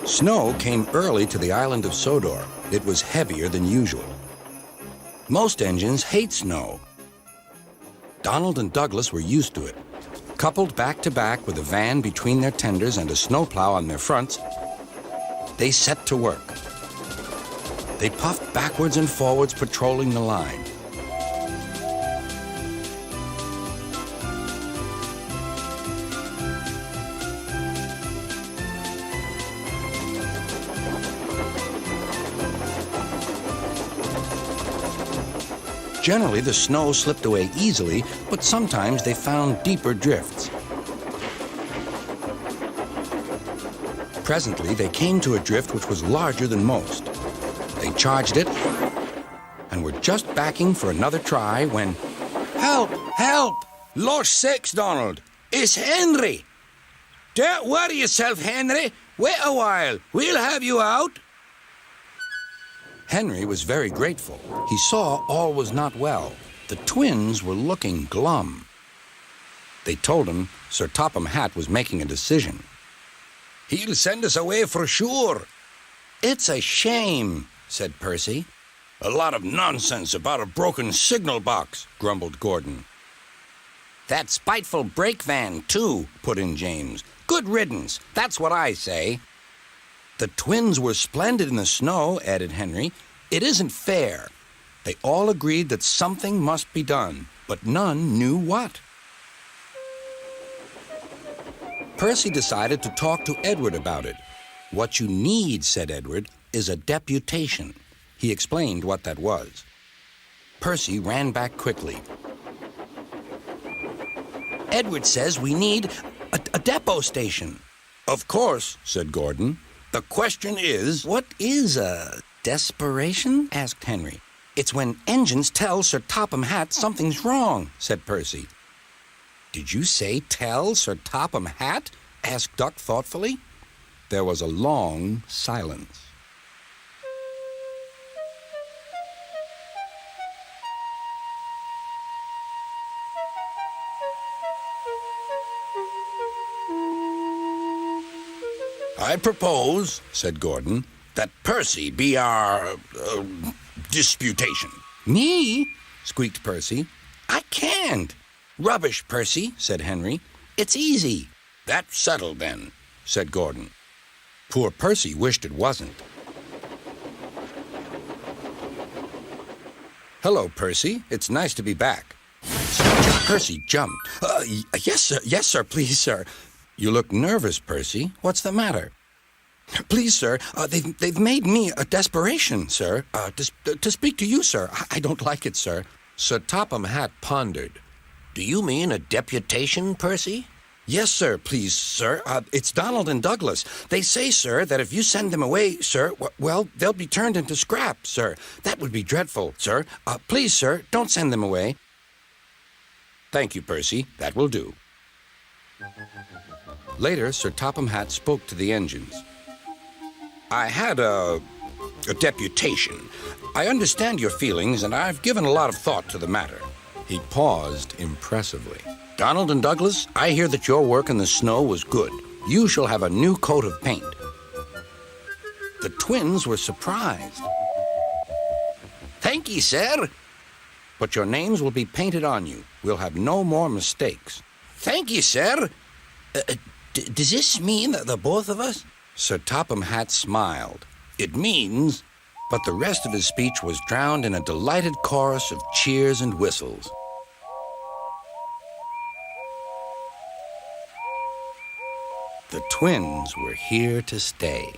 Snow came early to the island of Sodor. It was heavier than usual. Most engines hate snow. Donald and Douglas were used to it. Coupled back to back with a van between their tenders and a snowplow on their fronts, they set to work. They puffed backwards and forwards, patrolling the line. Generally, the snow slipped away easily, but sometimes they found deeper drifts. Presently, they came to a drift which was larger than most. They charged it and were just backing for another try when... Help! Help! Lost six, Donald. It's Henry. Don't worry yourself, Henry. Wait a while. We'll have you out. Henry was very grateful. He saw all was not well. The twins were looking glum. They told him Sir Topham Hatt was making a decision. He'll send us away for sure. It's a shame, said Percy. A lot of nonsense about a broken signal box, grumbled Gordon. That spiteful brake van, too, put in James. Good riddance, that's what I say. The twins were splendid in the snow, added Henry. It isn't fair. They all agreed that something must be done, but none knew what. Percy decided to talk to Edward about it. What you need, said Edward, is a deputation. He explained what that was. Percy ran back quickly. Edward says we need a depot station. Of course, said Gordon. The question is... What is a desperation? Asked Henry. It's when engines tell Sir Topham Hatt something's wrong, said Percy. Did you say tell Sir Topham Hatt? Asked Duck thoughtfully. There was a long silence. I propose, said Gordon, that Percy be our disputation. Me? Squeaked Percy. I can't. Rubbish, Percy, said Henry. It's easy. That's settled then, said Gordon. Poor Percy wished it wasn't. Hello, Percy. It's nice to be back. Percy jumped. Yes, sir, please, sir. You look nervous, Percy. What's the matter? Please, sir, they've made me a desperation, sir. To speak to you, sir. I don't like it, sir. Sir Topham Hatt pondered. Do you mean a deputation, Percy? Yes, sir, please, sir. It's Donald and Douglas. They say, sir, that if you send them away, sir, well, they'll be turned into scrap, sir. That would be dreadful, sir. Please, sir, don't send them away. Thank you, Percy. That will do. Later, Sir Topham Hatt spoke to the engines. I had a deputation. I understand your feelings, and I've given a lot of thought to the matter. He paused impressively. Donald and Douglas, I hear that your work in the snow was good. You shall have a new coat of paint. The twins were surprised. Thank ye, sir. But your names will be painted on you. We'll have no more mistakes. Thank ye, sir. Does this mean that the both of us? Sir Topham Hatt smiled. It means... But the rest of his speech was drowned in a delighted chorus of cheers and whistles. The twins were here to stay.